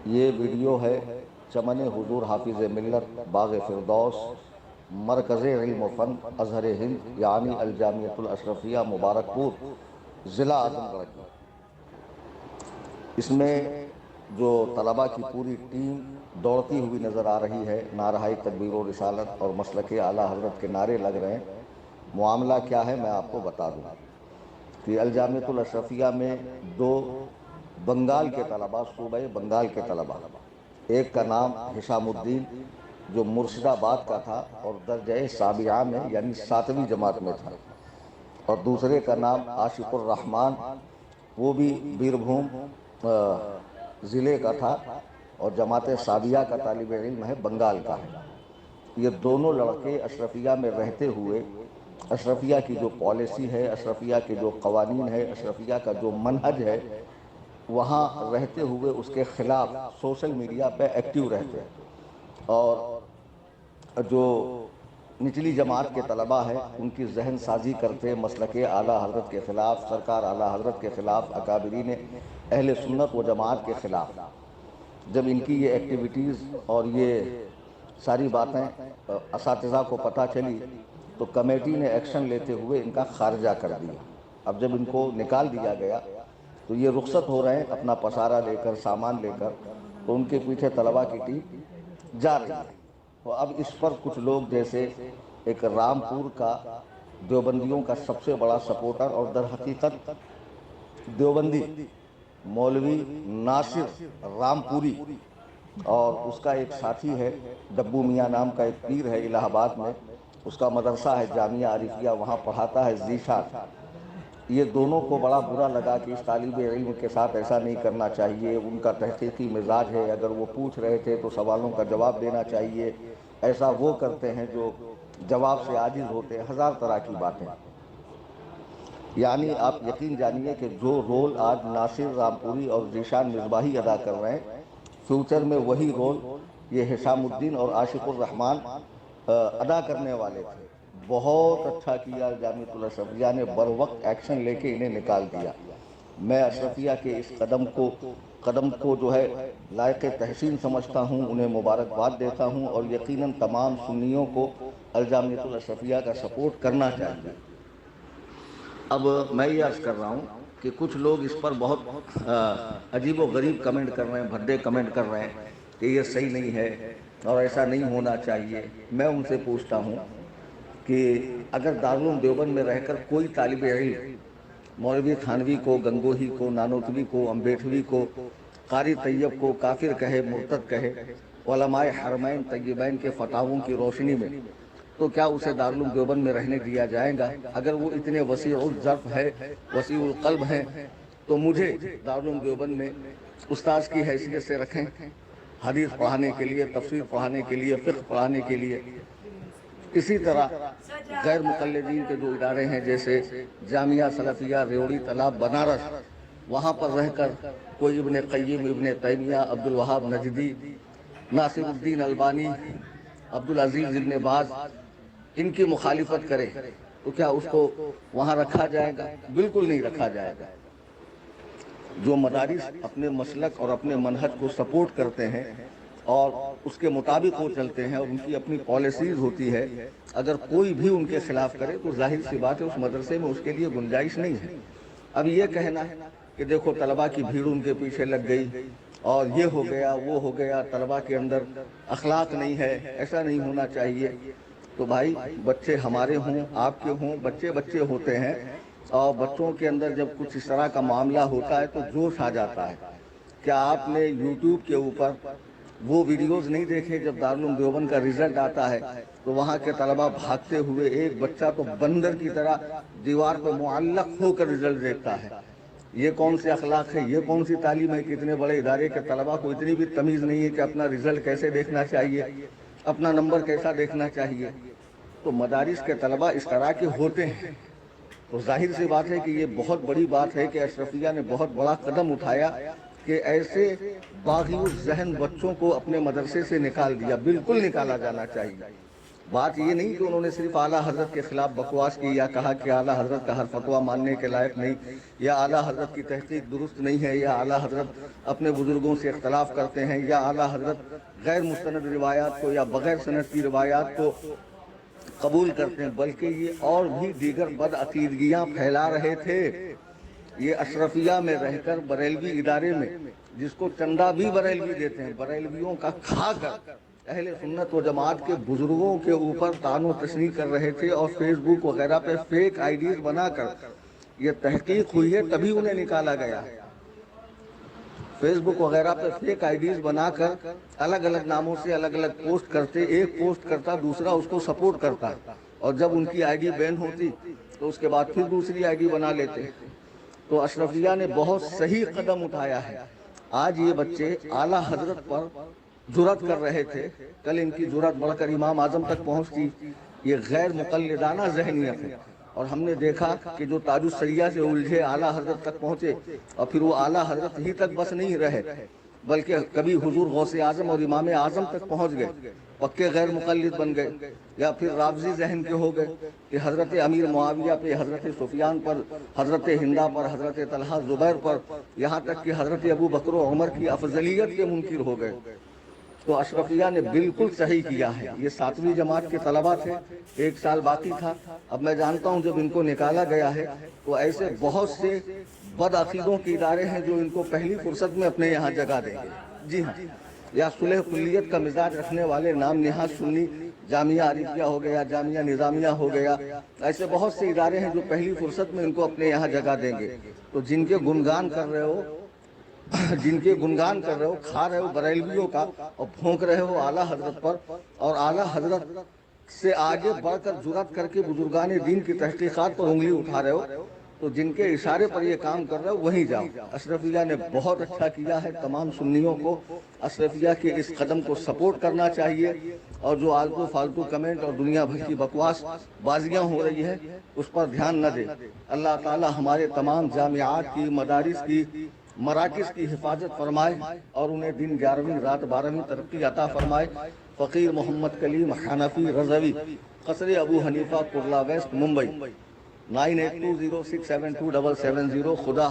یہ ویڈیو ہے چمن حضور حافظ ملت باغ فردوس مرکز علم و فن ازہر ہند یعنی الجامعۃ الاشرفیہ مبارک پور ضلع اعظم گڑھ کی۔ اس میں جو طلباء کی پوری ٹیم دوڑتی ہوئی نظر آ رہی ہے، نعرہ تکبیر و رسالت اور مسلک اعلیٰ حضرت کے نعرے لگ رہے ہیں۔ معاملہ کیا ہے میں آپ کو بتا دوں کہ الجامعۃ الاشرفیہ میں دو بنگال کے طلباء، صوبہ بنگال کے طلباء، ایک کا نام حشام الدین جو مرشد آباد کا تھا اور درجہ سابعہ میں یعنی 7ویں جماعت میں تھا، اور دوسرے کا نام عاشق الرحمان، وہ بھی بیربھوم ضلع کا تھا اور جماعت سابعہ کا طالب علم ہے، بنگال کا ہے۔ یہ دونوں لڑکے اشرفیہ میں رہتے ہوئے اشرفیہ کی جو پالیسی ہے، اشرفیہ کے جو قوانین ہے، اشرفیہ کا جو منہج ہے، وہاں رہتے ہوئے اس کے خلاف سوشل میڈیا پہ ایکٹیو رہتے ہیں، اور جو نچلی جماعت کے طلباء ہیں ان کی ذہن سازی کرتے مسلک اعلیٰ حضرت کے خلاف، سرکار اعلیٰ حضرت کے خلاف، اکابرین اہل سنت و جماعت کے خلاف۔ جب ان کی یہ ایکٹیویٹیز اور یہ ساری باتیں اساتذہ کو پتہ چلی تو کمیٹی نے ایکشن لیتے ہوئے ان کا خارجہ کر دیا۔ اب جب ان کو نکال دیا گیا تو یہ رخصت ہو رہے ہیں اپنا پسارہ لے کر، سامان لے کر، تو ان کے پیچھے طلباء کی ٹیم جا رہی ہے۔ تو اب اس پر کچھ لوگ، جیسے ایک رامپور کا دیوبندیوں کا سب سے بڑا سپورٹر اور در حقیقت دیوبندی مولوی ناصر رامپوری، اور اس کا ایک ساتھی ہے ڈبو میاں نام کا ایک پیر ہے الہ آباد میں، اس کا مدرسہ ہے جامعہ عارفیہ، وہاں پڑھاتا ہے ذیشان۔ یہ دونوں کو بڑا برا لگا کہ اس طالب علم کے ساتھ ایسا نہیں کرنا چاہیے، ان کا تحقیقی مزاج ہے، اگر وہ پوچھ رہے تھے تو سوالوں کا جواب دینا چاہیے، ایسا وہ کرتے ہیں جو جواب سے عاجز ہوتے ہیں، ہزار طرح کی باتیں۔ یعنی آپ یقین جانیے کہ جو رول آج ناصر رامپوری اور ذیشان مصباحی ادا کر رہے ہیں، فیوچر میں وہی رول یہ حشام الدین اور عاشق الرحمان ادا کرنے والے تھے۔ بہت اچھا کیا جامعۃ الاشرفیہ نے، بروقت ایکشن لے کے انہیں نکال دیا۔ میں اشرفیہ کے اس قدم کو جو ہے لائق تحسین سمجھتا ہوں، انہیں مبارکباد دیتا ہوں، اور یقیناً تمام سنیوں کو الجامعۃ الاشرفیہ کا سپورٹ کرنا چاہیے۔ اب میں یہ عرض کر رہا ہوں کہ کچھ لوگ اس پر بہت عجیب و غریب کمنٹ کر رہے ہیں، بھدے کمنٹ کر رہے ہیں کہ یہ صحیح نہیں ہے اور ایسا نہیں ہونا چاہیے۔ میں ان سے پوچھتا ہوں کہ اگر دارالعلوم دیوبند میں رہ کر کوئی طالب علم مولوی تھانوی کو، گنگوہی کو، نانوتوی کو، امبیٹھوی کو، قاری طیب کو کافر کہے، مرتد کہے، علماء حرمین طیبین کے فتاووں کی روشنی میں، تو کیا اسے دارالعلوم دیوبند میں رہنے دیا جائے گا؟ اگر وہ اتنے وسیع الظرف ہے، وسیع القلب ہیں، تو مجھے دارالعلوم دیوبند میں استاذ کی حیثیت سے رکھیں، حدیث پڑھانے کے لیے، تفسیر پڑھانے کے لیے، فقہ پڑھانے کے لیے۔ اسی طرح غیر مقلدین کے جو ادارے ہیں جیسے جامعہ سلفیہ ریوڑی تالاب بنارس، وہاں پر رہ کر کوئی ابن قیم، ابن تیمیہ، عبدالوہاب نجدی، ناصر الدین البانی، عبدالعزیز ابن باز، ان کی مخالفت کرے تو کیا اس کو وہاں رکھا جائے گا؟ بالکل نہیں رکھا جائے گا۔ جو مدارس اپنے مسلک اور اپنے منہج کو سپورٹ کرتے ہیں اور اس کے مطابق وہ چلتے ہیں اور ان کی اپنی پالیسیز ہوتی ہے، اگر کوئی بھی ان کے خلاف کرے تو ظاہر سی بات ہے اس مدرسے میں اس کے لیے گنجائش نہیں ہے۔ اب یہ کہنا کہ دیکھو طلباء کی بھیڑ ان کے پیچھے لگ گئی اور یہ ہو گیا، وہ ہو گیا، طلباء کے اندر اخلاق نہیں ہے، ایسا نہیں ہونا چاہیے، تو بھائی بچے ہمارے ہوں، آپ کے ہوں، بچے بچے ہوتے ہیں، اور بچوں کے اندر جب کچھ اس طرح کا معاملہ ہوتا ہے تو جوش آ جاتا ہے۔ کیا آپ نے یوٹیوب کے اوپر وہ ویڈیوز نہیں دیکھے جب دارالعلوم دیوبند کا رزلٹ آتا ہے تو وہاں کے طلباء بھاگتے ہوئے، ایک بچہ تو بندر کی طرح دیوار پہ معلق ہو کر رزلٹ دیکھتا ہے؟ یہ کون سی اخلاق ہے، یہ کون سی تعلیم ہے کہ اتنے بڑے ادارے کے طلباء کو اتنی بھی تمیز نہیں ہے کہ اپنا رزلٹ کیسے دیکھنا چاہیے، اپنا نمبر کیسا دیکھنا چاہیے؟ تو مدارس کے طلباء اس طرح کے ہوتے ہیں، تو ظاہر سی بات ہے کہ یہ بہت بڑی بات ہے کہ اشرفیہ نے بہت بڑا قدم اٹھایا کہ ایسے باغی الذہن بچوں کو اپنے مدرسے سے نکال دیا۔ بالکل نکالا جانا چاہیے۔ بات یہ نہیں کہ انہوں نے صرف اعلیٰ حضرت کے خلاف بکواس کی یا کہا کہ اعلیٰ حضرت کا ہر فتویٰ ماننے کے لائق نہیں، یا اعلیٰ حضرت کی تحقیق درست نہیں ہے، یا اعلیٰ حضرت اپنے بزرگوں سے اختلاف کرتے ہیں، یا اعلیٰ حضرت غیر مستند روایات کو یا بغیر سند کی روایات کو قبول کرتے ہیں، بلکہ یہ اور بھی دیگر بدعقیدگیاں پھیلا رہے تھے۔ یہ اشرفیہ میں رہ کر بریلوی ادارے میں، جس کو چندہ بھی بریلوی دیتے ہیں، بریلویوں کا کھا کر اہل سنت و جماعت کے بزرگوں کے اوپر طعن و تشنیع کر رہے تھے، اور فیس بک وغیرہ پہ فیک آئی ڈیز بنا کر یہ تحقیق ہوئی ہے تبھی انہیں نکالا گیا ہے۔ فیس بک وغیرہ پہ فیک آئی ڈیز بنا کر الگ الگ ناموں سے الگ الگ پوسٹ کرتے، ایک پوسٹ کرتا دوسرا اس کو سپورٹ کرتا، اور جب ان کی آئی ڈی بین ہوتی تو اس کے بعد پھر دوسری آئی ڈی بنا لیتے۔ تو اشرفیہ نے بہت صحیح قدم اٹھایا ہے۔ آج یہ بچے اعلیٰ حضرت پر جرأت کر رہے تھے، کل ان کی جرأت بڑھ کر امام اعظم تک پہنچتی۔ یہ غیر مقلدانہ ذہنیت ہے، اور ہم نے دیکھا کہ جو تاج السریہ سے الجھے اعلیٰ حضرت تک پہنچے، اور پھر وہ اعلیٰ حضرت ہی تک بس نہیں رہے بلکہ کبھی حضور غوث اعظم اور امام اعظم تک پہنچ گئے، پکے غیر مقلد بن گئے، یا پھر رافضی ذہن کے ہو گئے کہ حضرت امیر معاویہ پہ، حضرت سفیان پر، حضرت ہندہ پر، حضرت طلحہ زبیر پر، یہاں تک کہ حضرت ابو بکر و عمر کی افضلیت کے منکر ہو گئے۔ تو اشرفیہ نے بالکل صحیح کیا ہے۔ یہ 7ویں جماعت کے طلبہ تھے، 1 سال باقی تھا۔ اب میں جانتا ہوں جب ان کو نکالا گیا ہے تو ایسے بہت سے بدعقیدوں کے ادارے ہیں جو ان کو پہلی فرصت میں اپنے یہاں جگہ دیں گے۔ جی ہاں، یا صلح کلیت کا مزاج رکھنے والے نام نہاد سنی، جامعہ عارفیہ ہو گیا، جامعہ نظامیہ ہو گیا، ایسے بہت سے ادارے ہیں جو پہلی فرصت میں ان کو اپنے یہاں جگہ دیں گے۔ تو جن کے گنگان کر رہے ہو، کھا رہے ہو بریلویوں کا، اور پھونک رہے ہو اعلیٰ حضرت پر، اور اعلیٰ حضرت سے آگے بڑھ کر جرأت کر کے بزرگان دین کی تحقیقات پر انگلی اٹھا رہے ہو، تو جن کے اشارے پر یہ کام کر رہے ہو وہیں جاؤ۔ اشرفیہ نے بہت اچھا کیا ہے۔ تمام سنیوں کو اشرفیہ کے اس قدم کو سپورٹ کرنا چاہیے، اور جو آلتو فالتو کمنٹ اور دنیا بھر کی بکواس بازیاں ہو رہی ہے اس پر دھیان نہ دے۔ اللہ تعالی ہمارے تمام جامعات کی، مدارس کی، مراکز کی حفاظت فرمائے، اور انہیں دن 11ویں رات 12ویں ترقی عطا فرمائے۔ فقیر محمد کلیم حنفی رضوی، قصر ابو حنیفہ، کرلا ویسٹ، ممبئی، 9820672770۔ خدا